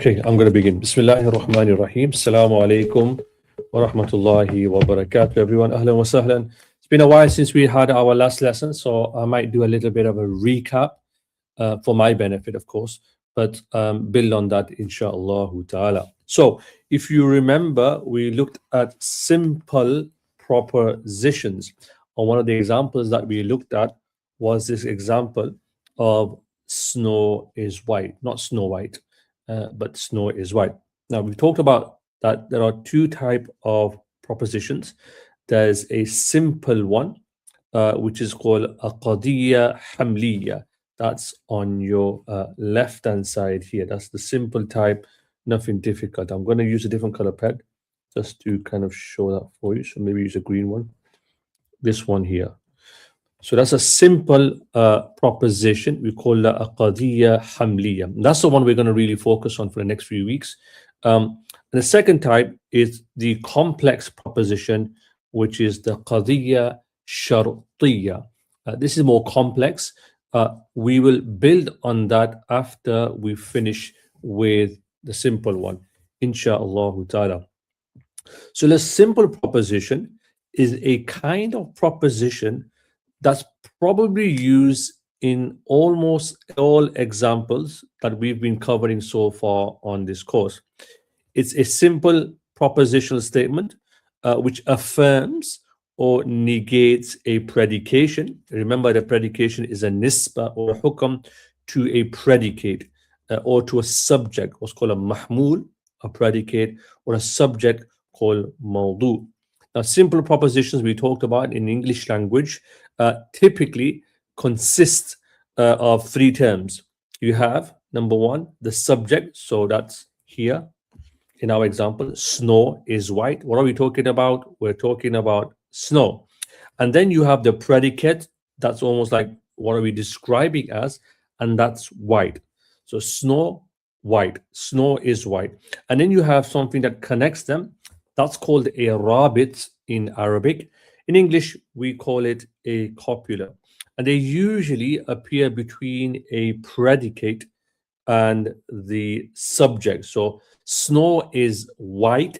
Okay, I'm going to begin. Bismillahir Rahmanir Rahim. Assalamu alaikum wa rahmatullahi wa barakatuh, everyone. Ahlan wa sahlan. It's been a while since we had our last lesson, so I might do a little bit of a recap for my benefit, of course, but build on that, inshallah ta'ala. So, if you remember, we looked at simple propositions. And one of the examples that we looked at was this example of snow is white, not Snow White. But snow is white. Now, we talked about that there are two types of propositions. There's a simple one, which is called a qadiyya hamliya. That's on your left-hand side here. That's the simple type, nothing difficult. I'm going to use a different color pen just to kind of show that for you. So maybe use a green one. This one here. So that's a simple proposition. We call that a qadiyya hamliya. That's the one we're going to really focus on for the next few weeks. And the second type is the complex proposition, which is the qadiyya shartiyya. This is more complex. We will build on that after we finish with the simple one, insha'Allah ta'ala. So the simple proposition is a kind of proposition that's probably used in almost all examples that we've been covering so far on this course. It's a simple propositional statement which affirms or negates a predication. Remember, the predication is a nisba or a hukam to a predicate or to a subject, what's called a mahmul, a predicate, or a subject called mawdu. Now, simple propositions we talked about in English language typically consist of three terms. You have, number one, the subject. So that's here in our example, snow is white. What are we talking about? We're talking about snow. And then you have the predicate. That's almost like what are we describing as? And that's white. So snow, white. Snow is white. And then you have something that connects them. That's called a rabit in Arabic. In English, we call it a copula. And they usually appear between a predicate and the subject. So snow is white.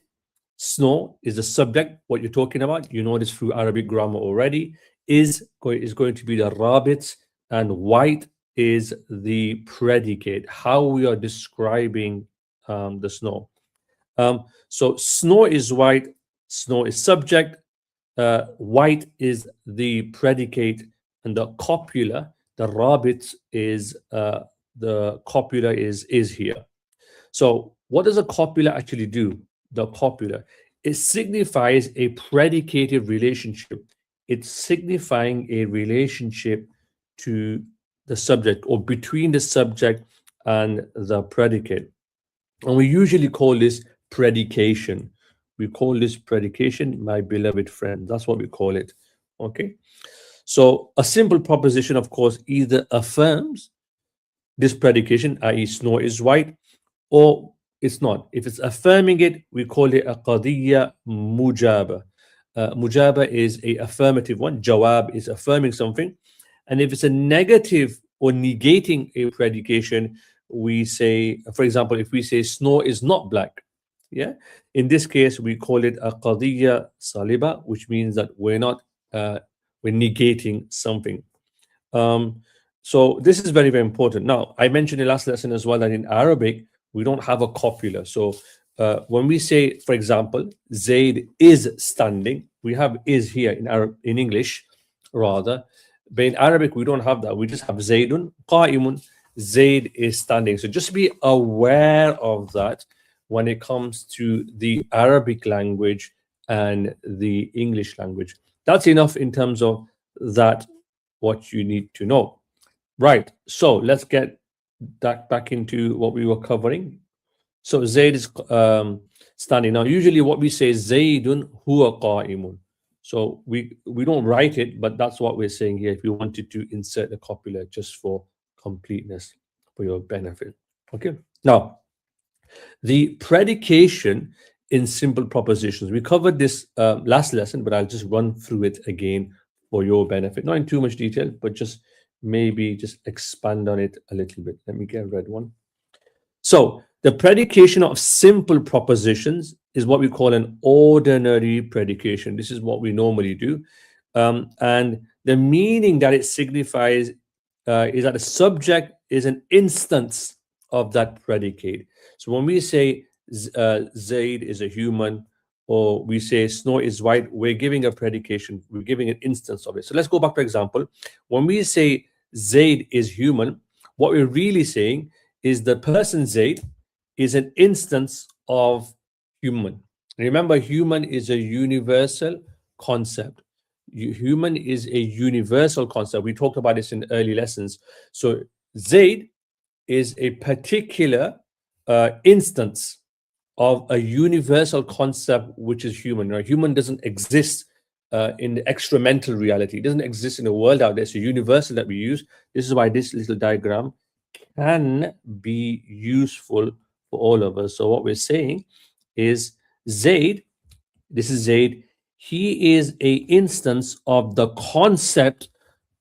Snow is the subject, what you're talking about. You know this through Arabic grammar already. Is going to be the rabit, and white is the predicate, how we are describing the snow. So snow is white, snow is subject, white is the predicate, and the copula, the rabit is the copula is here. So what does a copula actually do? The copula, it signifies a predicated relationship. It's signifying a relationship to the subject or between the subject and the predicate. And we usually call this predication. We call this predication, my beloved friend. That's what we call it. Okay. So a simple proposition, of course, either affirms this predication, i.e. snow is white, or it's not. If it's affirming it, we call it a qadiyya mujaba. Mujaba is a affirmative one. Jawab is affirming something. And if it's a negative or negating a predication, we say, for example, if we say snow is not black, yeah, in this case we call it a qadiyya saliba, which means that we're not we're negating something. So this is very, very important. Now, I mentioned in last lesson as well that in Arabic we don't have a copula. So when we say, for example, Zaid is standing, we have is here in English rather, but in Arabic we don't have that. We just have Zaidun qa'imun. Zaid is standing. So just be aware of that when it comes to the Arabic language and the English language. That's enough in terms of that, what you need to know. Right. So let's get that back into what we were covering. So Zaid is standing. Now, usually what we say is Zaidun huwa qa'imun. So we don't write it, but that's what we're saying here. If you wanted to insert the copula just for completeness, for your benefit. Okay. Now, the predication in simple propositions. We covered this last lesson, but I'll just run through it again for your benefit. Not in too much detail, but just maybe just expand on it a little bit. Let me get a red one. So the predication of simple propositions is what we call an ordinary predication. This is what we normally do. And the meaning that it signifies is that the subject is an instance of that predicate. So when we say Zaid is a human, or we say snow is white, we're giving a predication, we're giving an instance of it. So let's go back to example. When we say Zaid is human, what we're really saying is the person Zaid is an instance of human. Remember, human is a universal concept. Human is a universal concept. We talked about this in early lessons. So Zaid is a particular instance of a universal concept, which is human. Right? Human doesn't exist in the extramental reality. It doesn't exist in the world out there. It's a universal that we use. This is why this little diagram can be useful for all of us. So what we're saying is Zaid, this is Zaid, he is a instance of the concept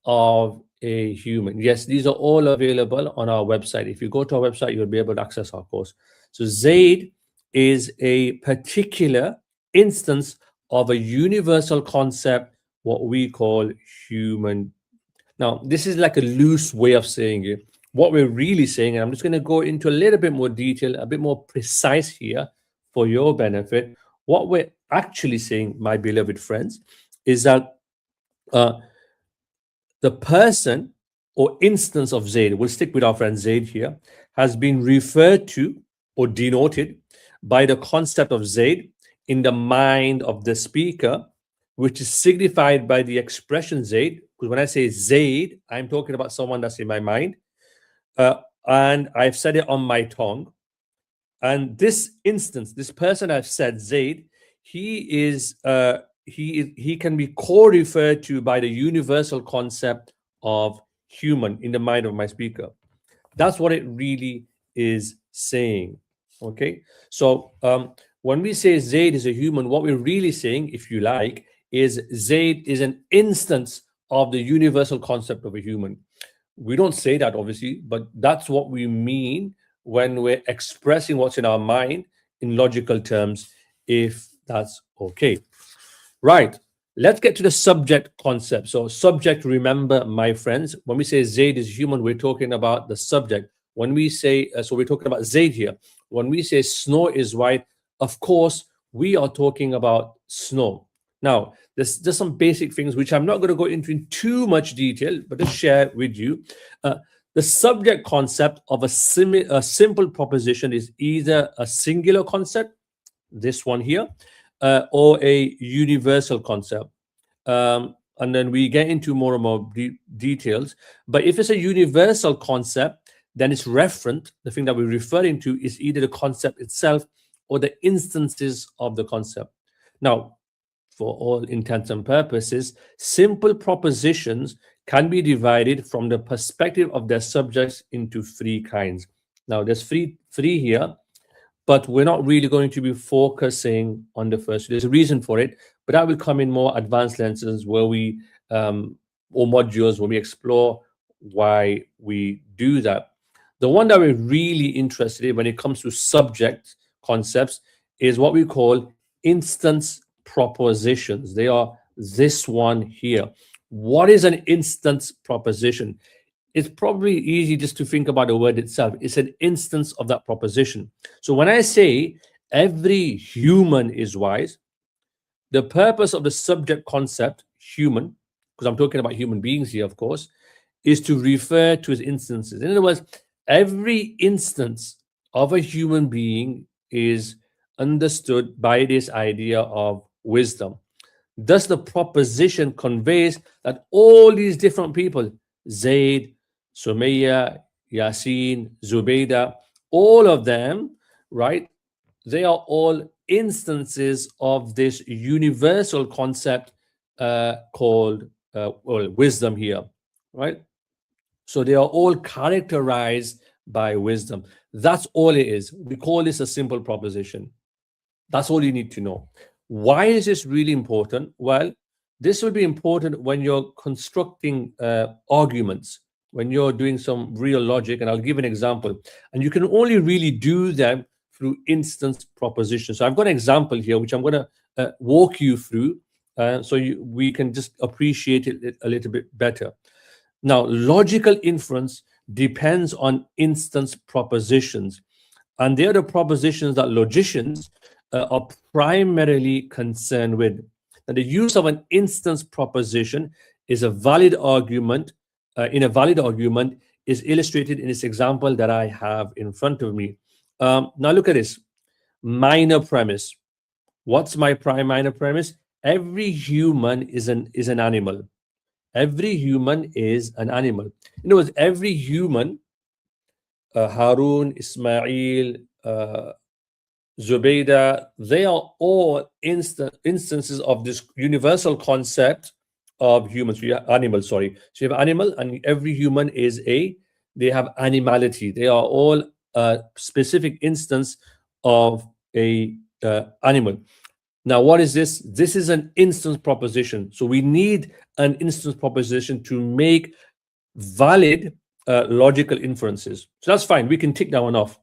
of a human. Yes, these are all available on our website. If you go to our website, you'll be able to access our course. So Zaid is a particular instance of a universal concept, what we call human. Now, this is like a loose way of saying it. What we're really saying, and I'm just going to go into a little bit more detail, a bit more precise here for your benefit. What we're actually saying, my beloved friends, is that the person or instance of Zaid, we'll stick with our friend Zaid here, has been referred to or denoted by the concept of Zaid in the mind of the speaker, which is signified by the expression Zaid. Because when I say Zaid, I'm talking about someone that's in my mind, and I've said it on my tongue. And this instance, this person I've said Zaid, he is he can be co-referred to by the universal concept of human in the mind of my speaker. That's what it really is saying. Okay, so when we say Zaid is a human, what we're really saying, if you like, is Zaid is an instance of the universal concept of a human. We don't say that, obviously, but that's what we mean when we're expressing what's in our mind in logical terms, if that's okay. Right. Let's get to the subject concept. So, subject, remember, my friends, when we say Zaid is human, we're talking about the subject. When we say, so we're talking about Zaid here. When we say snow is white, of course, we are talking about snow. Now, there's just some basic things which I'm not going to go into in too much detail, but just share with you. The subject concept of a simple proposition is either a singular concept, this one here, or a universal concept. And then we get into more and more details. But if it's a universal concept, then it's referent. The thing that we're referring to is either the concept itself or the instances of the concept. Now, for all intents and purposes, simple propositions can be divided from the perspective of their subjects into three kinds. Now, there's three here, but we're not really going to be focusing on the first. There's a reason for it, but that will come in more advanced lessons where we, or modules, where we explore why we do that. The one that we're really interested in when it comes to subject concepts is what we call instance propositions. They are this one here. What is an instance proposition? It's probably easy just to think about the word itself. It's an instance of that proposition. So when I say every human is wise, the purpose of the subject concept, human, because I'm talking about human beings here, of course, is to refer to its instances. In other words, every instance of a human being is understood by this idea of wisdom. Thus, the proposition conveys that all these different people, Zaid, Sumaya, Yasin, Zubaydah, all of them, right? They are all instances of this universal concept called wisdom here, right? So they are all characterized by wisdom. That's all it is. We call this a simple proposition. That's all you need to know. Why is this really important? Well, this will be important when you're constructing arguments. when you're doing some real logic, and I'll give an example. And you can only really do them through instance propositions. So I've got an example here, which I'm going to walk you through, we can just appreciate it a little bit better. Now, logical inference depends on instance propositions, and they are the propositions that logicians are primarily concerned with. Now, the use of an instance proposition is a valid argument. In a valid argument is illustrated in this example that I have in front of me. Now, look at this minor premise. What's my minor premise? Every human is an animal. Every human is an animal. In other words, every human, Harun, Ismail, Zubaydah, they are all instances of this universal concept of humans. You have animals, sorry. So you have animal, and every human they have animality. They are all a specific instance of a animal. Now, what is this? This is an instance proposition. So we need an instance proposition to make valid logical inferences. So that's fine. We can tick that one off.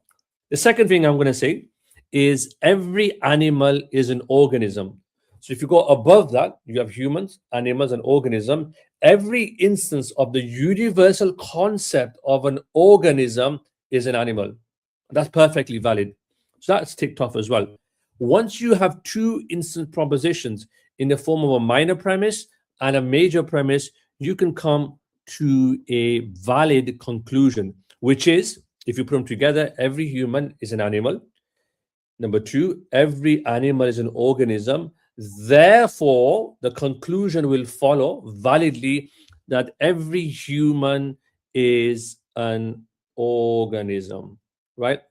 The second thing I'm going to say is every animal is an organism. So if you go above that, you have humans, animals, and organism. Every instance of the universal concept of an organism is an animal. That's perfectly valid. So that's ticked off as well. Once you have two instance propositions in the form of a minor premise and a major premise, you can come to a valid conclusion, which is, if you put them together, every human is an animal. Number two, every animal is an organism. Therefore, the conclusion will follow validly that every human is an organism, right?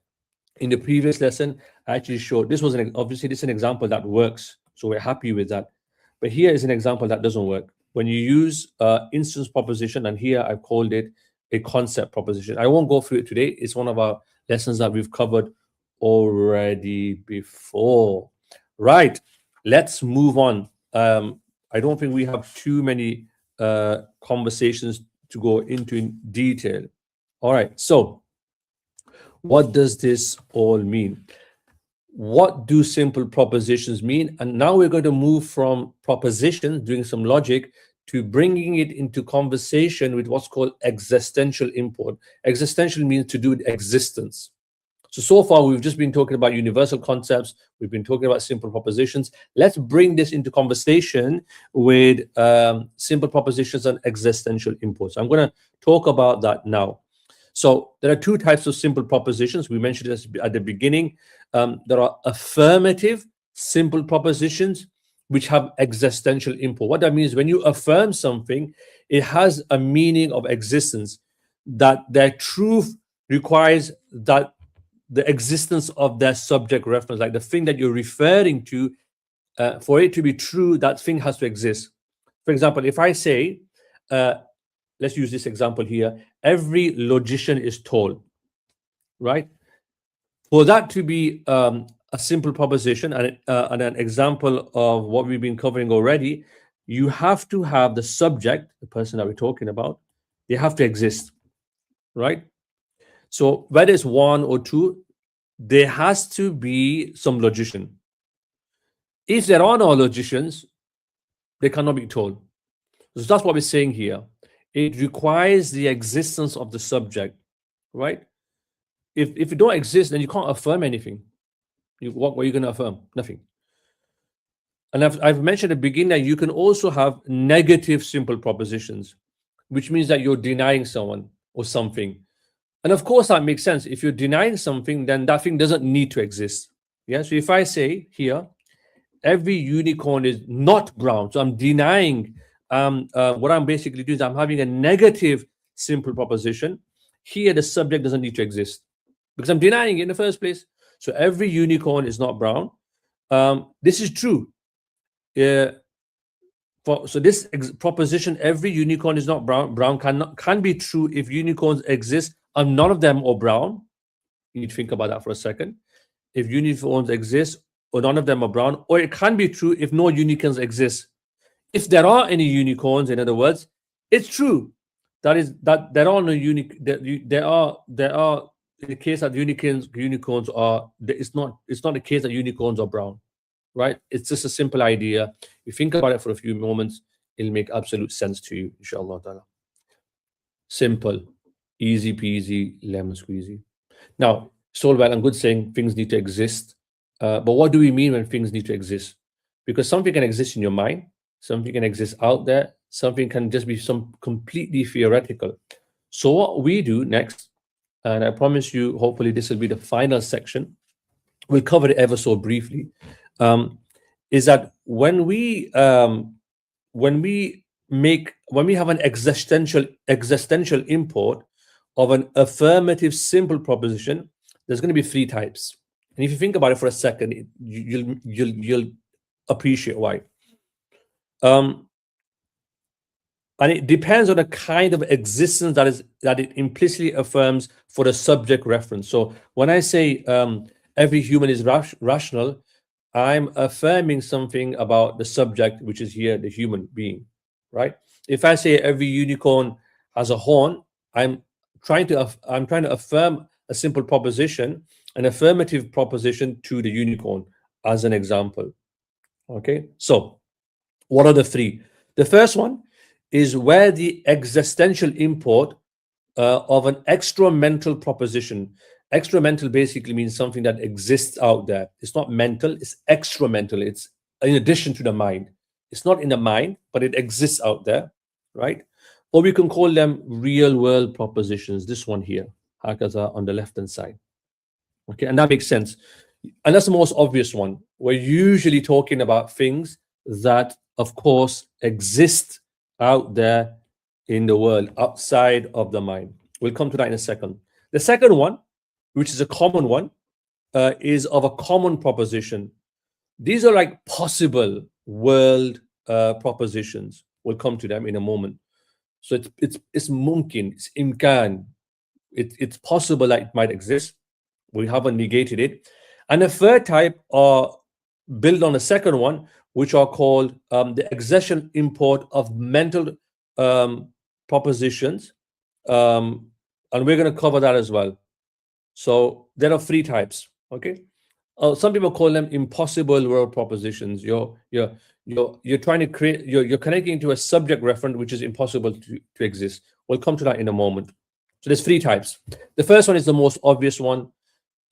In the previous lesson, I actually showed this was obviously this is an example that works, so we're happy with that. But here is an example that doesn't work. When you use instance proposition, and here I've called it a concept proposition. I won't go through it today. It's one of our lessons that we've covered already before. Right, let's move on. I don't think we have too many conversations to go into in detail. All right, so what does this all mean? What do simple propositions mean? And now we're going to move from propositions, doing some logic, to bringing it into conversation with what's called existential import. Existential means to do with existence. So far, we've just been talking about universal concepts. We've been talking about simple propositions. Let's bring this into conversation with simple propositions and existential imports. I'm going to talk about that now. So there are two types of simple propositions. We mentioned this at the beginning. There are affirmative simple propositions, which have existential import. What that means, when you affirm something, it has a meaning of existence, that their truth requires that the existence of their subject reference, like the thing that you're referring to, for it to be true, that thing has to exist. For example, if I say, let's use this example here, every logician is tall, right? For that to be a simple proposition and an example of what we've been covering already, you have to have the subject, the person that we're talking about, they have to exist, right? So whether it's one or two, there has to be some logician. If there are no logicians, they cannot be told. So that's what we're saying here. It requires the existence of the subject, right? If it don't exist, then you can't affirm anything. What are you going to affirm? Nothing. And I've mentioned at the beginning that you can also have negative simple propositions, which means that you're denying someone or something. And of course, that makes sense. If you're denying something, then that thing doesn't need to exist. Yeah. So if I say here, every unicorn is not brown, so I'm denying. What I'm basically doing is I'm having a negative simple proposition. Here, the subject doesn't need to exist because I'm denying it in the first place. So every unicorn is not brown. This is true. So this proposition, every unicorn is not brown, can be true if unicorns exist and none of them are brown. You need to think about that for a second. If unicorns exist or none of them are brown, or it can be true if no unicorns exist. If there are any unicorns, in other words, it's true. there are no unique. There are in the case that unicorns are. It's not the case that unicorns are brown, right? It's just a simple idea. You think about it for a few moments, it'll make absolute sense to you, inshallah ta'ala. Simple, easy peasy, lemon squeezy. Now, it's all well and good saying things need to exist, but what do we mean when things need to exist? Because something can exist in your mind, something can exist out there, something can just be some completely theoretical. So what we do next, and I promise you, hopefully this will be the final section. We'll cover it ever so briefly. Is that when we have an existential import of an affirmative simple proposition, there's going to be three types. And if you think about it for a second, you'll appreciate why. And it depends on the kind of existence that it implicitly affirms for the subject reference. So when I say every human is rational, I'm affirming something about the subject, which is here the human being, right? If I say every unicorn has a horn, I'm trying to affirm a simple proposition, an affirmative proposition to the unicorn, as an example. Okay, so what are the three? The first one is where the existential import of an extramental proposition. Extramental basically means something that exists out there. It's not mental, it's extramental. It's in addition to the mind. It's not in the mind, but it exists out there, right? Or we can call them real world propositions. This one here, hakaza, on the left-hand side. Okay, and that makes sense. And that's the most obvious one. We're usually talking about things that, of course, exist out there in the world, outside of the mind. We'll come to that in a second. The second one, which is a common one, is of a common proposition. These are like possible world propositions. We'll come to them in a moment. So it's mumkin, it's imkan. It's possible that it might exist. We haven't negated it. And the third type are built on the second one, which are called the existential import of mental propositions. And we're going to cover that as well. So there are three types. Okay. Some people call them impossible world propositions. You're trying to create. You're connecting to a subject reference which is impossible to exist. We'll come to that in a moment. So there's three types. The first one is the most obvious one.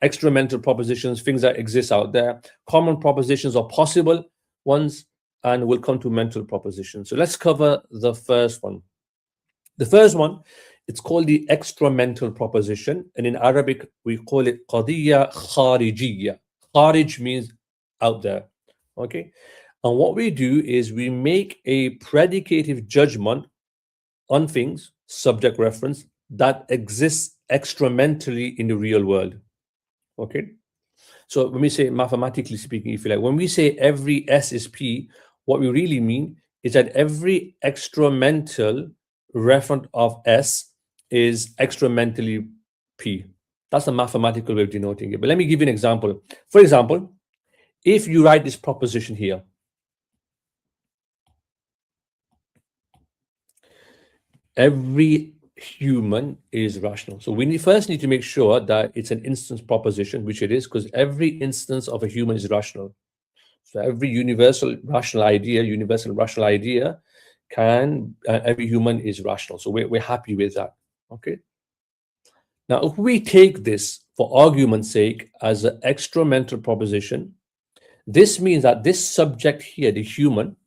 Extramental propositions, things that exist out there. Common propositions are possible ones, and we'll come to mental propositions. So let's cover the first one. The first one, it's called the extramental proposition, and in Arabic we call it qadiyya kharijiyya. Kharij means out there. Okay, and what we do is we make a predicative judgment on things, subject reference, that exists extramentally in the real world. Okay, so when we say, mathematically speaking, if you like, when we say every S is P, what we really mean is that every extramental referent of S is extramentally P. That's a mathematical way of denoting it. But let me give you an example. For example, if you write this proposition here, every human is rational. So we first need to make sure that it's an instance proposition, which it is, because every instance of a human is rational. So every universal rational idea can, every human is rational. So we're happy with that. Okay. Now, if we take this, for argument's sake, as an extramental proposition, this means that this subject here, the human,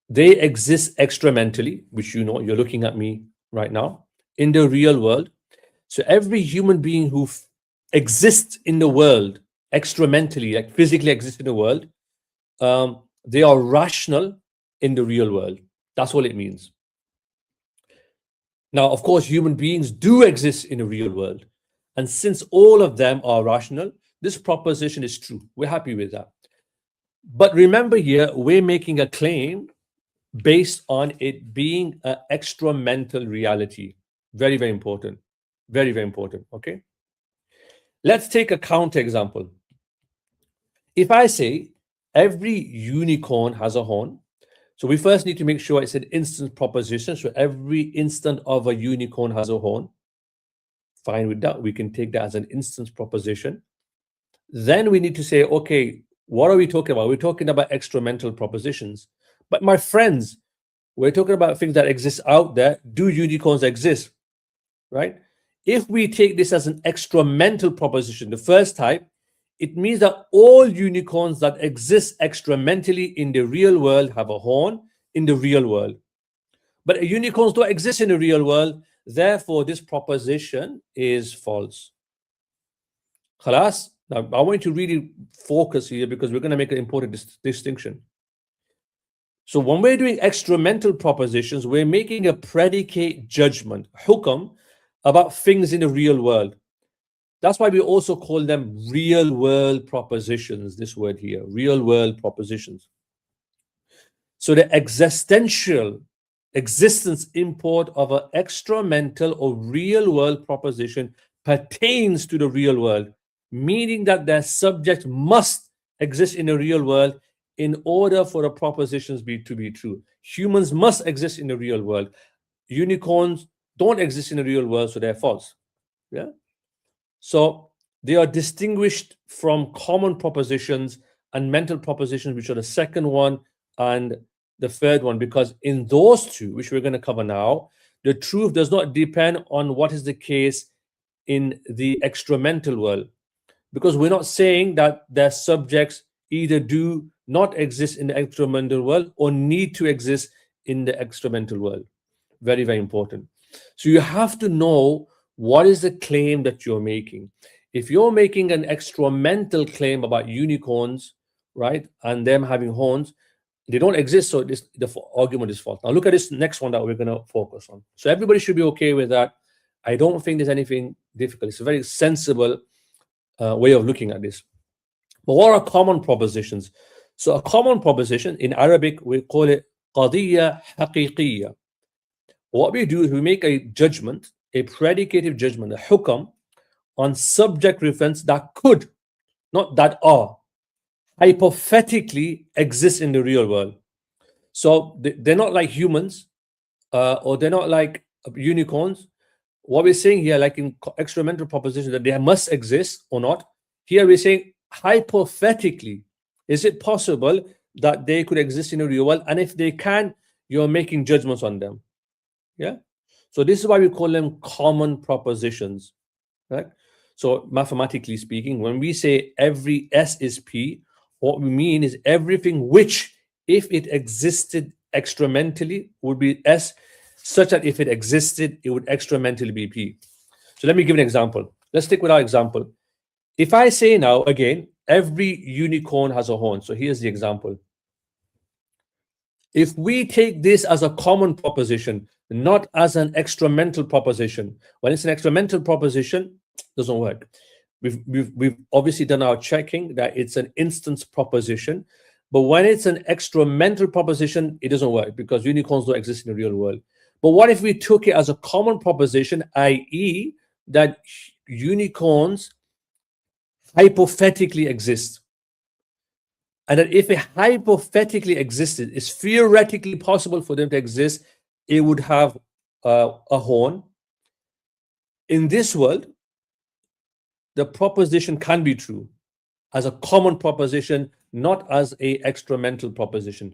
they exist extramentally, which you know, you're looking at me right now, in the real world. So every human being who exists in the world extramentally, like physically exists in the world, they are rational in the real world. That's all it means. Now, of course, human beings do exist in the real world. And since all of them are rational, this proposition is true. We're happy with that. But remember here, we're making a claim based on it being an extramental reality. Very, very important. Very, very important. Okay. Let's take a So we first need to make sure it's an instance proposition. So every instant of a unicorn has a horn. Fine with that. We can take that as an instance proposition. Then we need to say, okay, what are we talking about? We're talking about extramental propositions. But my friends, we're talking about things that exist out there. Do unicorns exist? Right? If we take this as an extramental proposition, the first type, it means that all unicorns that exist extramentally in the real world have a horn in the real world. But unicorns don't exist in the real world. Therefore, this proposition is false. Khalas? Now, I want you to really focus here because we're going to make an important distinction. So when we're doing extramental propositions, we're making a predicate judgment, hukam, about things in the real world. That's why we also call them real world propositions, this word here, real world propositions. So the existence import of an extramental or real world proposition pertains to the real world, meaning that their subject must exist in the real world in order for the propositions to be true. Humans must exist in the real world. Unicorns don't exist in the real world, so they're false. Yeah. So they are distinguished from common propositions and mental propositions, which are the second one and the third one, because in those two, which we're going to cover now, the truth does not depend on what is the case in the extramental world, because we're not saying that their subjects either do not exist in the extramental world or need to exist in the extramental world. Very, very important. So you have to know what is the claim that you're making. If you're making an extramental claim about unicorns, right, and them having horns, they don't exist, so the argument is false. Now look at this next one that we're going to focus on. So everybody should be okay with that. I don't think there's anything difficult. It's a very sensible way of looking at this. But what are common propositions? So a common proposition in Arabic, we call it qadiyya haqiqiyya. What we do is we make a judgment, a predicative judgment, a hukam, on subject reference that could, not that are, hypothetically exist in the real world. So they're not like humans, or they're not like unicorns. What we're saying here, like in extramental proposition, that they must exist or not. Here we're saying hypothetically, is it possible that they could exist in the real world? And if they can, you're making judgments on them. Yeah. So this is why we call them common propositions, right? So mathematically speaking, when we say every S is P, what we mean is everything which, if it existed extramentally, would be S, such that if it existed, it would extramentally be P. So let me give an example. Let's stick with our example. If I say now, again, every unicorn has a horn. So here's the example. If we take this as a common proposition, not as an extramental proposition, when it's an extramental proposition, it doesn't work. We've obviously done our checking that it's an instance proposition, but when it's an extramental proposition, it doesn't work because unicorns don't exist in the real world. But what if we took it as a common proposition, i.e., that unicorns hypothetically exist? And that if it hypothetically existed, it's theoretically possible for them to exist, it would have a horn. In this world, the proposition can be true as a common proposition, not as a extramental proposition.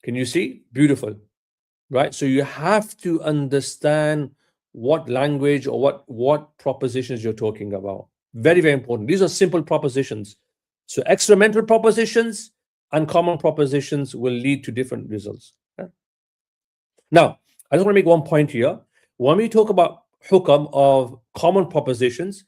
Can you see? Beautiful, right? So you have to understand what language or what propositions you're talking about. Very, very important. These are simple propositions. So extramental propositions and common propositions will lead to different results. Okay? Now, I just want to make one point here. When we talk about hukam of common propositions,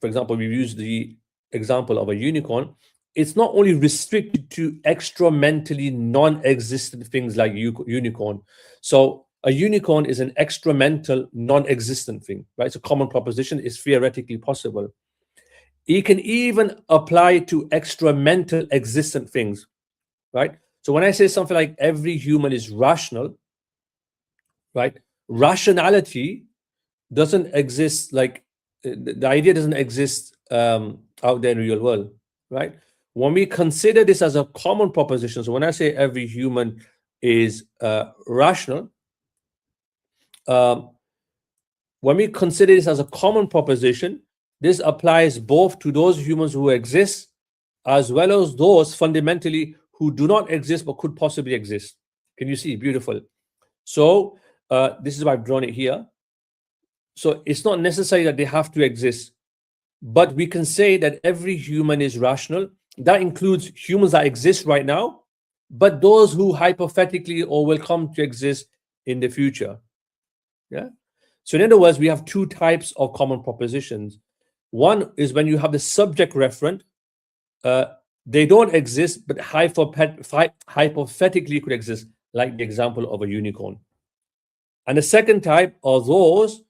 for example, we use the example of a unicorn, it's not only restricted to extramentally non-existent things like unicorn. So a unicorn is an extramental non-existent thing, right? It's a common proposition, is theoretically possible. It can even apply to extramental existent things, right? So when I say something like every human is rational, right? Rationality doesn't exist, like the idea doesn't exist out there in the real world, right? When we consider this as a common proposition, so when I say every human is rational, when we consider this as a common proposition, this applies both to those humans who exist as well as those fundamentally who do not exist but could possibly exist. Can you see? Beautiful. So this is why I've drawn it here. So it's not necessary that they have to exist, but we can say that every human is rational. That includes humans that exist right now, but those who hypothetically or will come to exist in the future. Yeah. So in other words, we have two types of common propositions. One is when you have the subject referent, they don't exist, but hypothetically could exist, like the example of a unicorn. And the second type are those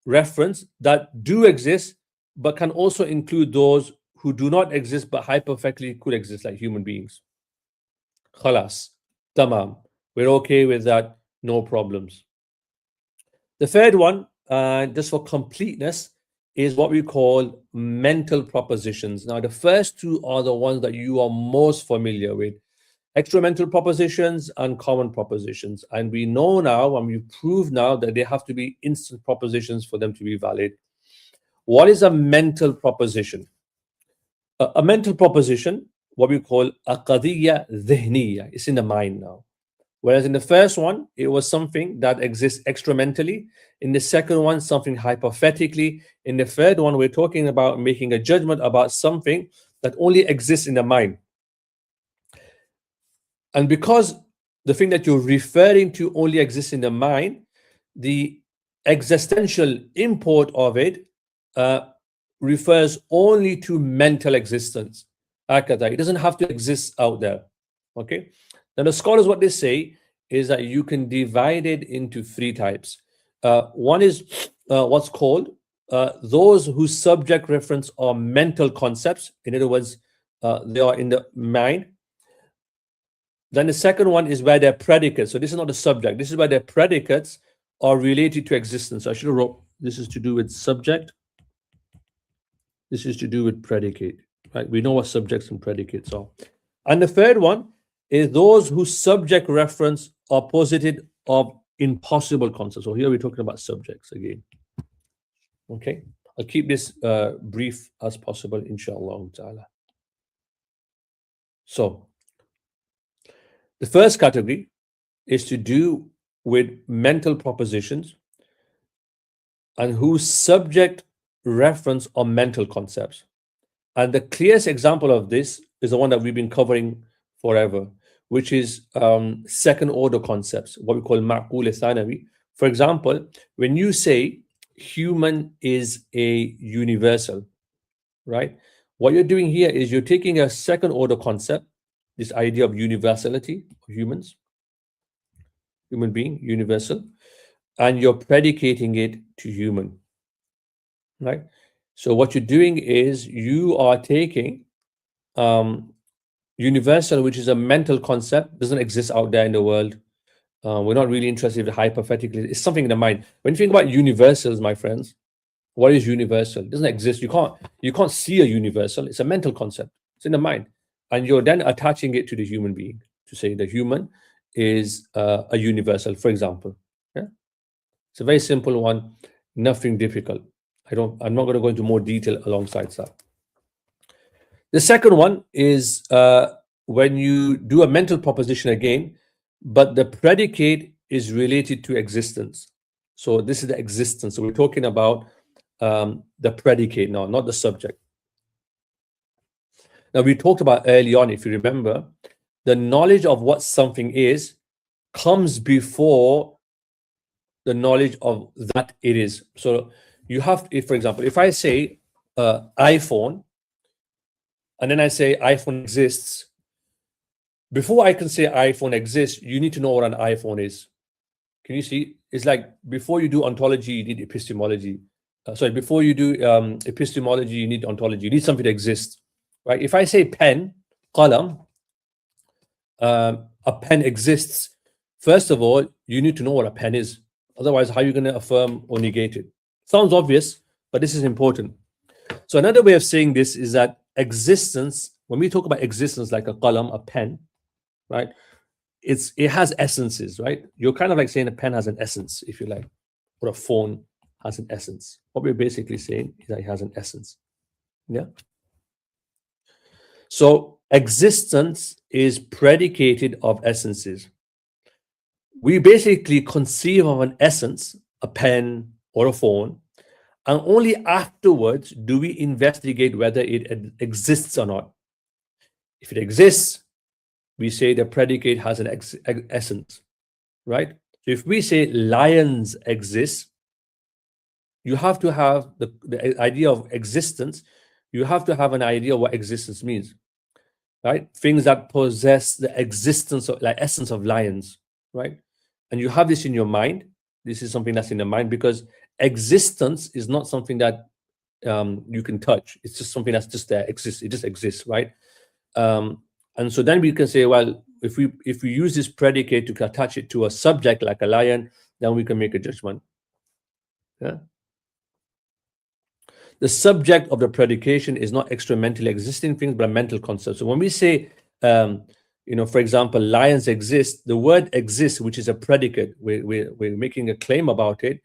reference that do exist, but can also include those who do not exist, but hypothetically could exist, like human beings. Khalas, tamam. We're okay with that, no problems. The third one, just for completeness, is what we call mental propositions. Now, the first two are the ones that you are most familiar with, extramental propositions and common propositions. And we know now, and we prove now, that they have to be instant propositions for them to be valid. What is a mental proposition? A mental proposition, what we call a qadiyya dhihniya, is in the mind now. Whereas in the first one, it was something that exists extramentally. In the second one, something hypothetically. In the third one, we're talking about making a judgment about something that only exists in the mind. And because the thing that you're referring to only exists in the mind, the existential import of it refers only to mental existence. It doesn't have to exist out there. Okay. Now the scholars, what they say is that you can divide it into three types. One is what's called those whose subject reference are mental concepts. In other words, they are in the mind. Then the second one is where their predicates. So this is not the subject. This is where their predicates are related to existence. So I should have wrote this is to do with subject. This is to do with predicate. Right? We know what subjects and predicates are. And the third one is those whose subject reference are posited of impossible concepts. So here we're talking about subjects again. Okay, I'll keep this brief as possible, inshallah ta'ala. So the first category is to do with mental propositions and whose subject reference are mental concepts. And the clearest example of this is the one that we've been covering forever, which is second order concepts, what we call ma'qul thanawi. For example, when you say human is a universal, right? What you're doing here is you're taking a second order concept, this idea of universality of humans, human being, universal, and you're predicating it to human, right? So what you're doing is you are taking universal, which is a mental concept, doesn't exist out there in the world. We're not really interested in hypothetically. It's something in the mind. When you think about universals, my friends, what is universal? It doesn't exist. You can't see a universal. It's a mental concept. It's in the mind. And you're then attaching it to the human being to say the human is a universal, for example. Yeah? It's a very simple one, nothing difficult. I'm not going to go into more detail alongside that. The second one is when you do a mental proposition again, but the predicate is related to existence. So this is the existence. So we're talking about the predicate now, not the subject. Now we talked about early on, if you remember, the knowledge of what something is comes before the knowledge of that it is. So you have, for example, if I say iPhone, and then I say iPhone exists, before I can say iPhone exists, you need to know what an iPhone is. Can you see? It's like before you do ontology, you need epistemology. Before you do epistemology, you need ontology. You need something to exist, right? If I say pen, qalam, a pen exists. First of all, you need to know what a pen is. Otherwise, how are you going to affirm or negate it? Sounds obvious, but this is important. So another way of saying this is that existence When we talk about existence, like a qalam, a pen, right? It has essences, right? You're kind of like saying a pen has an essence, if you like, or a phone has an essence. What we're basically saying is that it has an essence. Yeah. So existence is predicated of essences. We basically conceive of an essence, a pen or a phone, and only afterwards do we investigate whether it exists or not. If it exists, we say the predicate has an essence, right? So if we say lions exist, you have to have the idea of existence. You have to have an idea of what existence means, right? Things that possess the existence of, like, essence of lions, right? And you have this in your mind. This is something that's in the mind, because existence is not something that you can touch. It's just something that's just there, exists. It just exists, right? And so then we can say, well, if we use this predicate to attach it to a subject like a lion, then we can make a judgment. Yeah. The subject of the predication is not extramentally existing things, but a mental concept. So when we say, for example, lions exist, the word exist, which is a predicate, we're making a claim about it.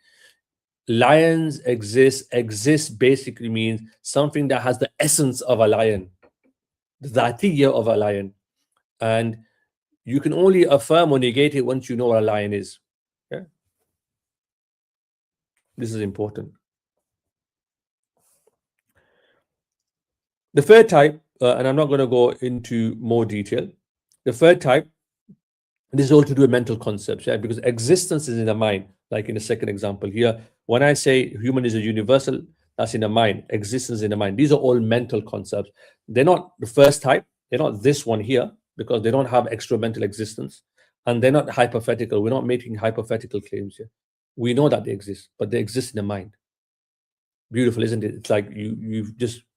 Lions exist basically means something that has the essence of a lion, the dhatiyya of a lion. And you can only affirm or negate it once you know what a lion is. Okay? This is important. The third type, and I'm not going to go into more detail. The third type, this is all to do with mental concepts, yeah? Because existence is in the mind, like in the second example here. When I say human is a universal, that's in the mind. Existence in the mind. These are all mental concepts. They're not the first type. They're not this one here, because they don't have extra mental existence. And they're not hypothetical. We're not making hypothetical claims here. We know that they exist, but they exist in the mind. Beautiful, isn't it? It's like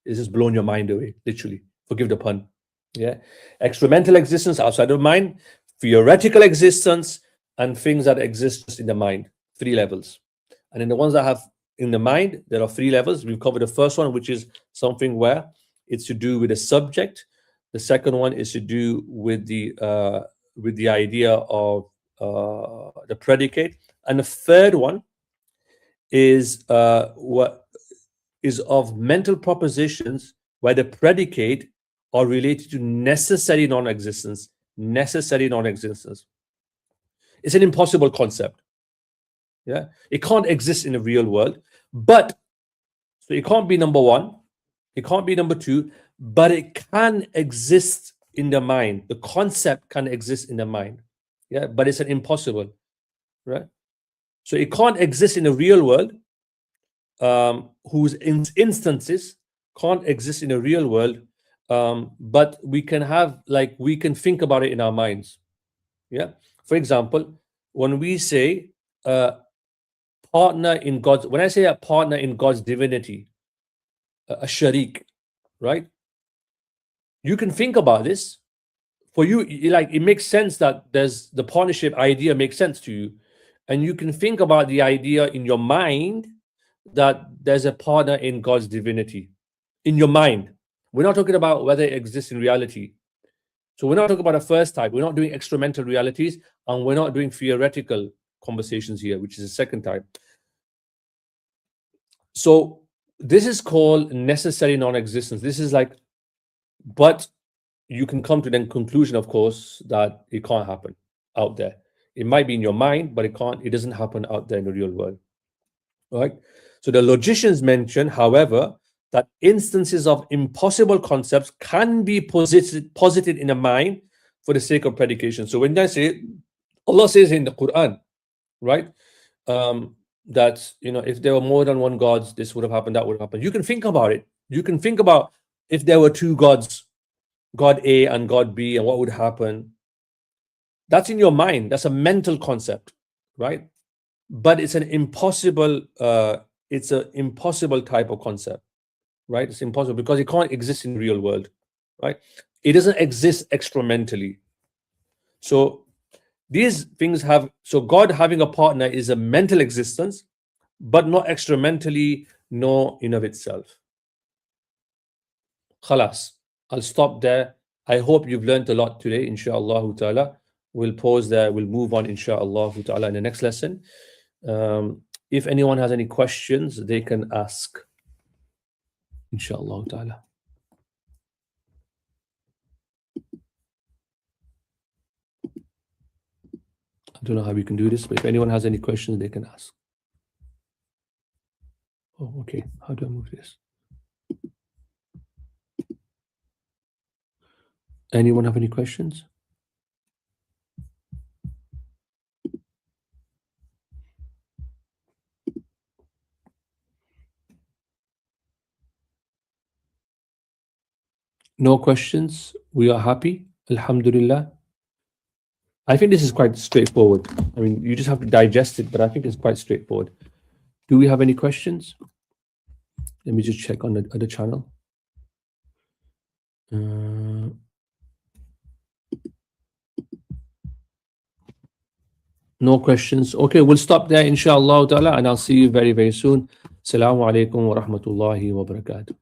it's just blown your mind away, literally. Forgive the pun. Yeah. Extramental existence outside of mind, theoretical existence, and things that exist just in the mind. 3 levels. And in the ones that have in the mind, there are 3 levels. We've covered the first one, which is something where it's to do with the subject. The second one is to do with the idea of the predicate. And the third one is what is of mental propositions where the predicate are related to necessary non-existence. Necessary non-existence. It's an impossible concept. Yeah, it can't exist in the real world, but so it can't be number 1, it can't be number 2, but it can exist in the mind. The concept can exist in the mind. Yeah, but it's an impossible, right? So it can't exist in the real world, whose instances can't exist in the real world, but we can have, like, we can think about it in our minds. Yeah. For example, when we say partner in God's, when I say a partner in God's divinity, a sharik, right? You can think about this. For you, like, it makes sense that there's the partnership idea makes sense to you, and you can think about the idea in your mind that there's a partner in God's divinity in your mind. We're not talking about whether it exists in reality. So we're not talking about a first type. We're not doing experimental realities, and we're not doing theoretical conversations here, which is the second type. So this is called necessary non-existence. This is like, but you can come to the conclusion, of course, that it can't happen out there. It might be in your mind, but it doesn't happen out there in the real world. All right. So the logicians mention, however, that instances of impossible concepts can be posited in the mind for the sake of predication. So when I say, Allah says in the Quran, right, that, if there were more than one gods, this would have happened, that would have happened. You can think about it. You can think about if there were 2 gods, God A and God B, and what would happen. That's in your mind. That's a mental concept, right? But it's an impossible type of concept, right? It's impossible because it can't exist in the real world, right? It doesn't exist experimentally. So these things so God having a partner is a mental existence, but not experimentally, nor in of itself. Khalas. I'll stop there. I hope you've learned a lot today, inshallah ta'ala. We'll pause there. We'll move on, inshallah ta'ala, in the next lesson. If anyone has any questions, they can ask, inshallah ta'ala. I don't know how we can do this, but if anyone has any questions, they can ask. Oh, okay. How do I move this? Anyone have any questions? No questions. We are happy. Alhamdulillah. I think this is quite straightforward. I mean, you just have to digest it, but I think it's quite straightforward. Do we have any questions? Let me just check on the other channel. No questions. Okay, we'll stop there, inshallah ta'ala, and I'll see you very, very soon. Assalamu alaikum wa rahmatullahi wa barakatuh.